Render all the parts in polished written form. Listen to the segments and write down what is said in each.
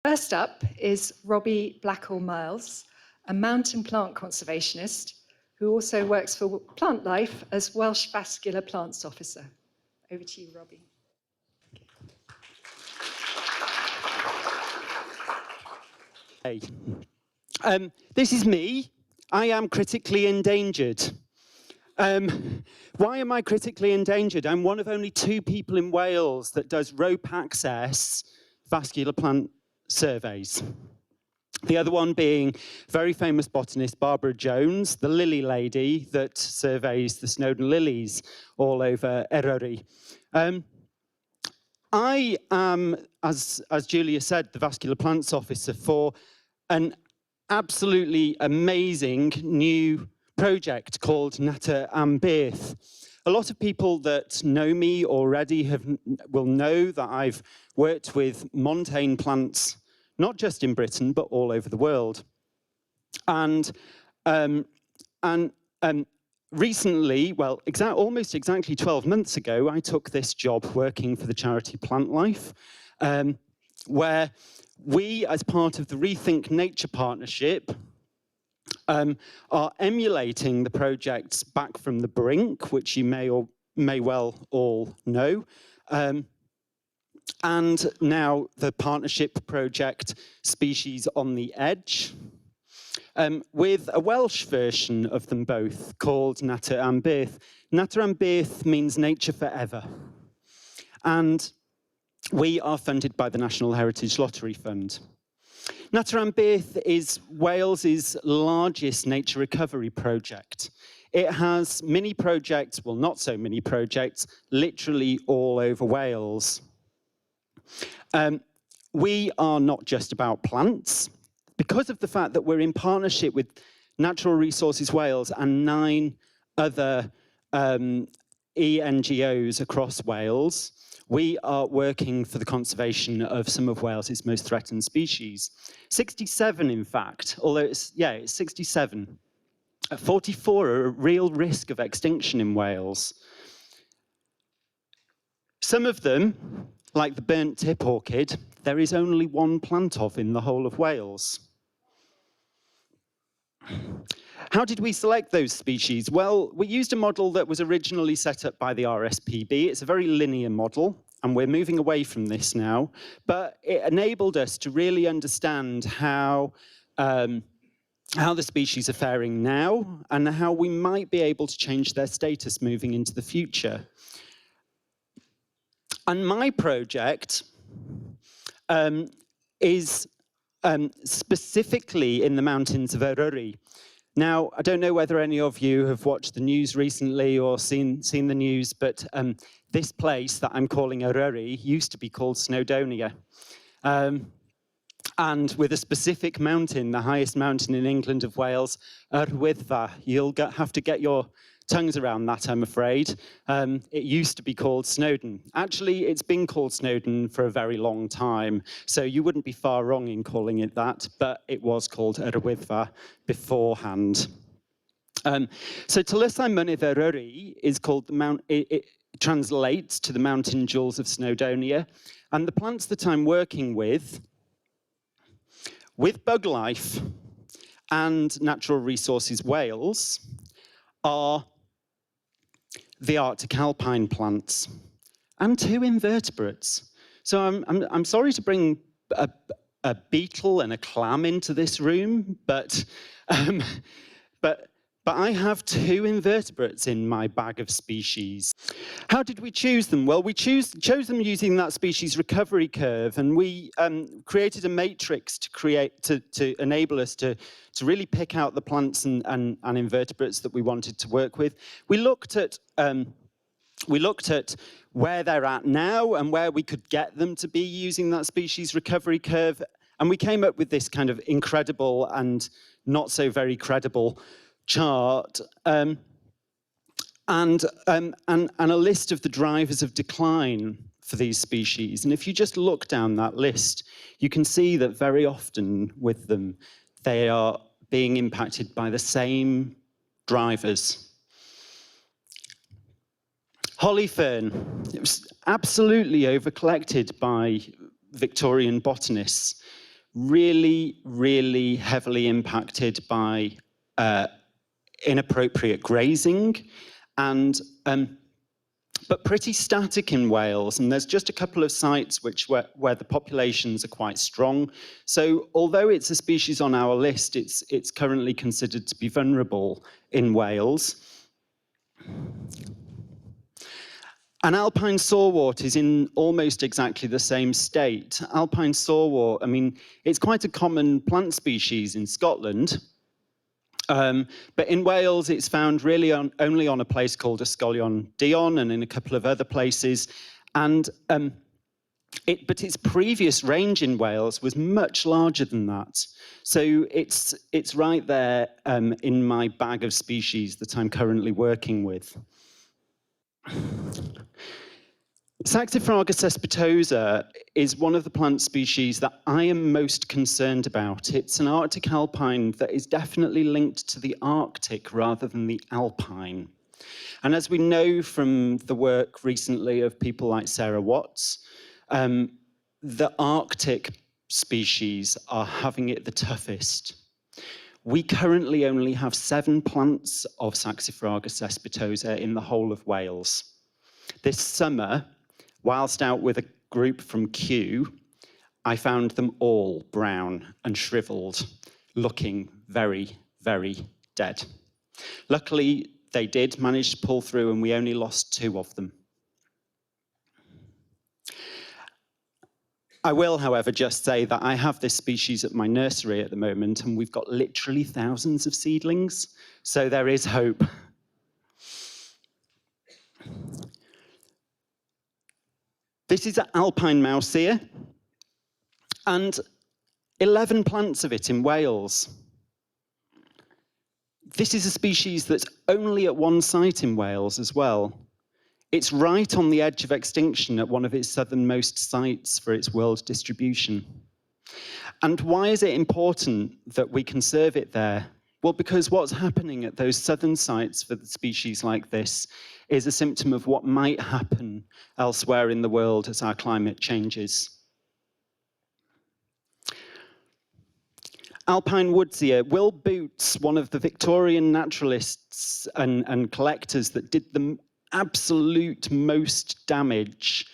First up is Robbie Blackhall Miles, a mountain plant conservationist who also works for Plant Life as Welsh Vascular Plants Officer. Over to you, Robbie. Hey. This is me. I am critically endangered. Why am I critically endangered? I'm one of only 2 people in Wales that does rope access vascular plant surveys. The other one being very famous botanist Barbara Jones, the lily lady that surveys the Snowdon lilies all over Eryri. I am, as Julia said, the vascular plants officer for an absolutely amazing new project called Natur am Beth. A lot of people that know me already will know that I've worked with montane plants, not just in Britain, but all over the world. And recently, well, almost exactly 12 months ago, I took this job working for the charity Plant Life, where we, as part of the Rethink Nature Partnership, are emulating the projects Back from the Brink, which you may well all know, and now the partnership project Species on the Edge, with a Welsh version of them both called Natur am Beth. Natur am Beth means nature forever. And we are funded by the National Heritage Lottery Fund. Natur am Beth is Wales's largest nature recovery project. It has mini projects, well, not so many projects, literally all over Wales. We are not just about plants. Because of the fact that we're in partnership with Natural Resources Wales and 9 other ENGOs across Wales, we are working for the conservation of some of Wales's most threatened species. 67, in fact, although it's 67. 44 are at real risk of extinction in Wales. Some of them, like the burnt tip orchid, there is only 1 plant of in the whole of Wales. How did we select those species? Well, we used a model that was originally set up by the RSPB. It's a very linear model, and we're moving away from this now. But it enabled us to really understand how the species are faring now and how we might be able to change their status moving into the future. And my project is specifically in the mountains of Eryri. Now, I don't know whether any of you have watched the news recently or seen the news, but this place that I'm calling Eryri used to be called Snowdonia. And with a specific mountain, the highest mountain in England of Wales, Yr Wyddfa. You'll have to get your tongues around that, I'm afraid. It used to be called Snowdon. Actually, it's been called Snowdon for a very long time, so you wouldn't be far wrong in calling it that, but it was called Yr Wyddfa beforehand. So Tylwyth Mynydd Eryri is called the mount. It translates to the mountain jewels of Snowdonia, and the plants that I'm working with Bug Life and Natural Resources Wales are the Arctic alpine plants and 2 invertebrates. So I'm sorry to bring a beetle and a clam into this room, but I have 2 invertebrates in my bag of species. How did we choose them? Well, we chose them using that species recovery curve, and we created a matrix to enable us to really pick out the plants and invertebrates that we wanted to work with. We looked at where they're at now and where we could get them to be using that species recovery curve, and we came up with this kind of incredible and not so very credible chart, and a list of the drivers of decline for these species. And if you just look down that list, you can see that very often with them, they are being impacted by the same drivers. Holly fern, it was absolutely over-collected by Victorian botanists. really, really heavily impacted by inappropriate grazing, and but pretty static in Wales, and there's just a couple of sites where the populations are quite strong. So although it's a species on our list, it's currently considered to be vulnerable in Wales. And alpine saw-wort is in almost exactly the same state. Alpine saw-wort, I mean, it's quite a common plant species in Scotland, but in Wales, it's found really only on a place called Ysgolion Dion and in a couple of other places. And but its previous range in Wales was much larger than that. So it's right there in my bag of species that I'm currently working with. Saxifraga cespitosa is one of the plant species that I am most concerned about. It's an Arctic alpine that is definitely linked to the Arctic rather than the alpine. And as we know from the work recently of people like Sarah Watts, the Arctic species are having it the toughest. We currently only have 7 plants of Saxifraga cespitosa in the whole of Wales. This summer, whilst out with a group from Kew, I found them all brown and shriveled, looking very, very dead. Luckily, they did manage to pull through, and we only lost 2 of them. I will, however, just say that I have this species at my nursery at the moment, and we've got literally thousands of seedlings, so there is hope. This is alpine mouse ear, and 11 plants of it in Wales. This is a species that's only at one site in Wales as well. It's right on the edge of extinction at one of its southernmost sites for its world distribution. And why is it important that we conserve it there? Well, because what's happening at those southern sites for the species like this is a symptom of what might happen elsewhere in the world as our climate changes. Alpine woodsia. Will Boots, one of the Victorian naturalists and collectors that did the absolute most damage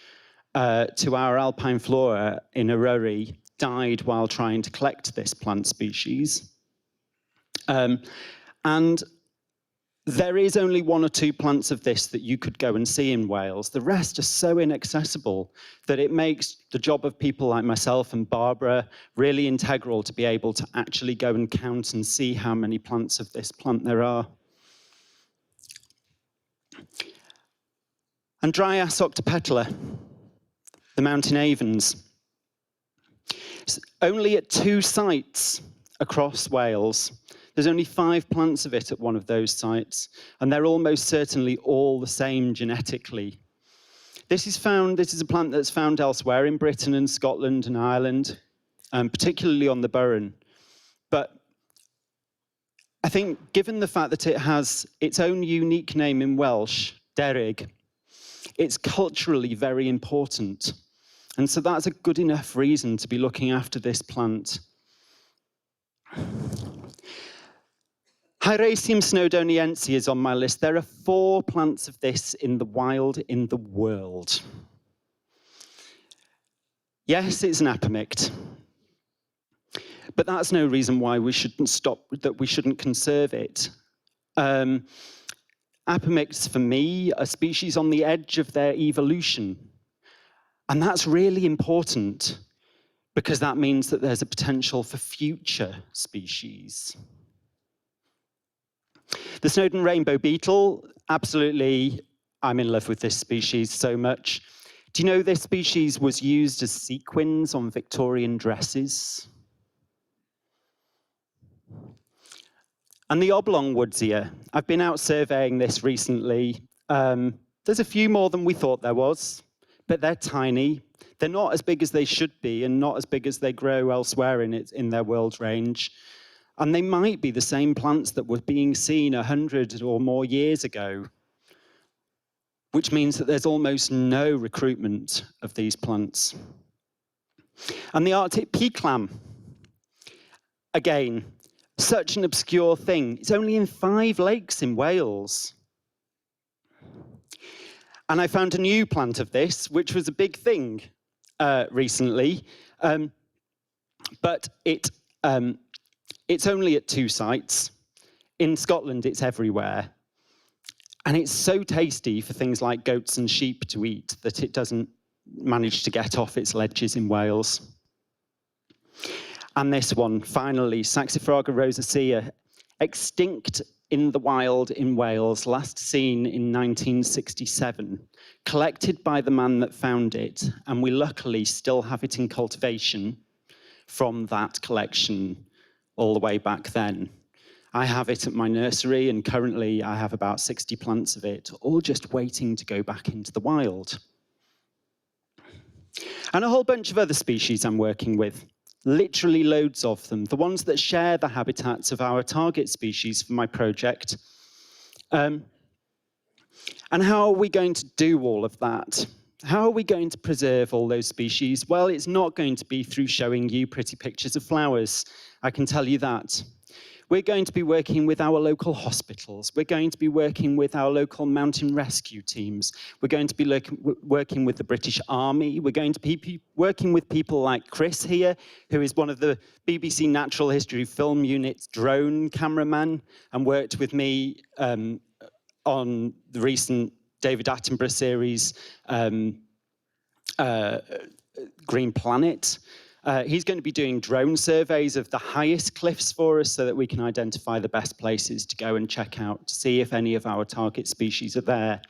to our alpine flora in Eryri, died while trying to collect this plant species. And there is only 1 or 2 plants of this that you could go and see in Wales. The rest are so inaccessible that it makes the job of people like myself and Barbara really integral to be able to actually go and count and see how many plants of this plant there are. And Dryas octopetala, the mountain avens. It's only at 2 sites across Wales. There's only 5 plants of it at one of those sites, and they're almost certainly all the same genetically. This is a plant that's found elsewhere in Britain and Scotland and Ireland, particularly on the Burren. But I think given the fact that it has its own unique name in Welsh, Derig, it's culturally very important. And so that's a good enough reason to be looking after this plant. Hieracium snowdoniense is on my list. There are 4 plants of this in the wild in the world. Yes, it's an apomyct, but that's no reason why we shouldn't conserve it. Apomycts, for me, are species on the edge of their evolution. And that's really important because that means that there's a potential for future species. The Snowdon rainbow beetle, absolutely, I'm in love with this species so much. Do you know this species was used as sequins on Victorian dresses? And the oblong woodsia, I've been out surveying this recently. There's a few more than we thought there was, but they're tiny. They're not as big as they should be and not as big as they grow elsewhere in their world range. And they might be the same plants that were being seen 100 or more years ago, which means that there's almost no recruitment of these plants. And the Arctic pea clam. Again, such an obscure thing. It's only in 5 lakes in Wales. And I found a new plant of this, which was a big thing recently. But it's only at 2 sites. In Scotland, it's everywhere. And it's so tasty for things like goats and sheep to eat that it doesn't manage to get off its ledges in Wales. And this one, finally, Saxifraga rosacea, extinct in the wild in Wales, last seen in 1967, collected by the man that found it, and we luckily still have it in cultivation from that collection all the way back then. I have it at my nursery, and currently I have about 60 plants of it, all just waiting to go back into the wild. And a whole bunch of other species I'm working with, literally loads of them, the ones that share the habitats of our target species for my project. And how are we going to do all of that? How are we going to preserve all those species? Well, it's not going to be through showing you pretty pictures of flowers, I can tell you that. We're going to be working with our local hospitals. We're going to be working with our local mountain rescue teams. We're going to be working with the British Army. We're going to be working with people like Chris here, who is one of the BBC Natural History Film Unit's drone cameraman and worked with me on the recent David Attenborough series, Green Planet. He's going to be doing drone surveys of the highest cliffs for us so that we can identify the best places to go and check out, to see if any of our target species are there.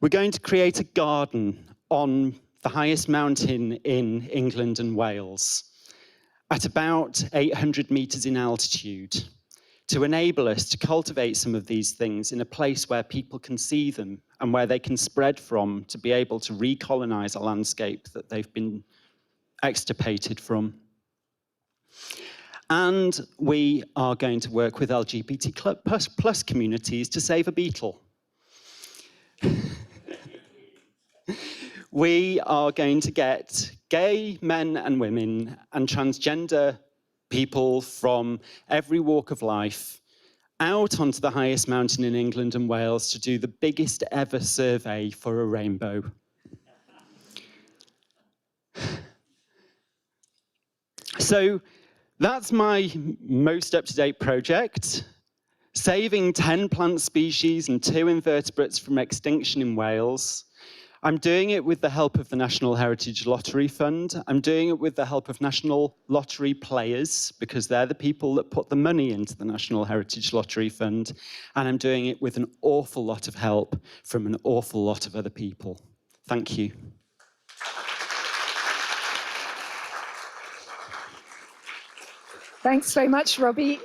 We're going to create a garden on the highest mountain in England and Wales at about 800 meters in altitude to enable us to cultivate some of these things in a place where people can see them and where they can spread from to be able to recolonize a landscape that they've been extirpated from. And we are going to work with LGBT plus communities to save a beetle. We are going to get gay men and women and transgender people from every walk of life out onto the highest mountain in England and Wales to do the biggest ever survey for a rainbow. So that's my most up-to-date project, saving 10 plant species and 2 invertebrates from extinction in Wales. I'm doing it with the help of the National Heritage Lottery Fund. I'm doing it with the help of National Lottery players, because they're the people that put the money into the National Heritage Lottery Fund. And I'm doing it with an awful lot of help from an awful lot of other people. Thank you. Thanks very much, Robbie.